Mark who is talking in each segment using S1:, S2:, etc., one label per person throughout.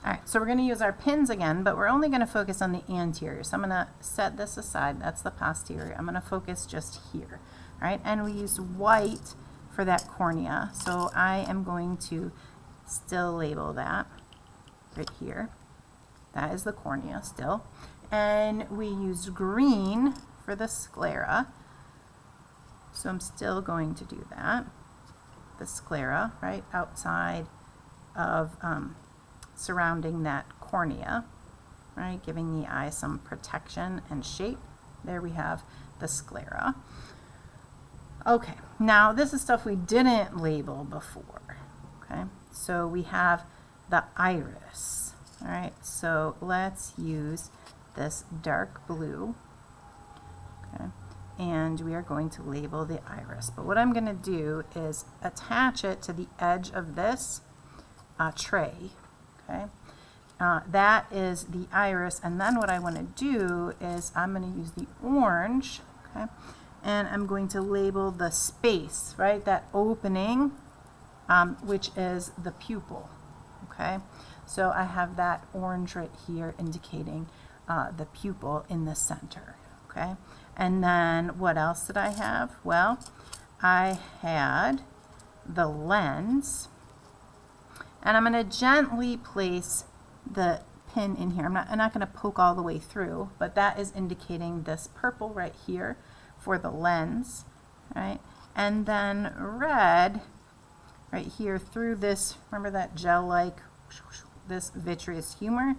S1: All right, so we're going to use our pins again, but we're only going to focus on the anterior. So I'm going to set this aside. That's the posterior. I'm going to focus just here. All right, and we use white for that cornea. So I am going to still label that right here. That is the cornea still. And we use green for the sclera. So I'm still going to do that. The sclera, right, outside of surrounding that cornea, right, giving the eye some protection and shape. There we have the sclera. Okay, now this is stuff we didn't label before. Okay, so we have the iris. All right, so let's use this dark blue. Okay, and we are going to label the iris. But what I'm going to do is attach it to the edge of this tray. Okay, that is the iris, and then what I want to do is I'm going to use the orange, okay, and I'm going to label the space, right, that opening, which is the pupil. Okay, so I have that orange right here indicating the pupil in the center. Okay, and then what else did I have? Well, I had the lens. And I'm going to gently place the pin in here. I'm not going to poke all the way through, but that is indicating this purple right here for the lens, right? And then red right here through this, remember that gel-like, this vitreous humor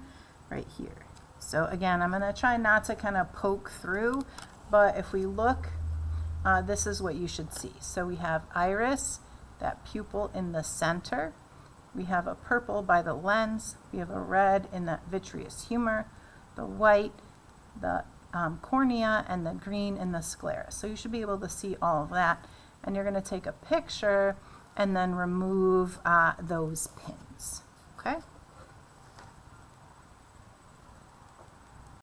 S1: right here. So again, I'm going to try not to kind of poke through, but if we look, this is what you should see. So we have iris, that pupil in the center. We have a purple by the lens, we have a red in that vitreous humor, the white, the cornea, and the green in the sclera. So you should be able to see all of that. And you're going to take a picture and then remove those pins. Okay?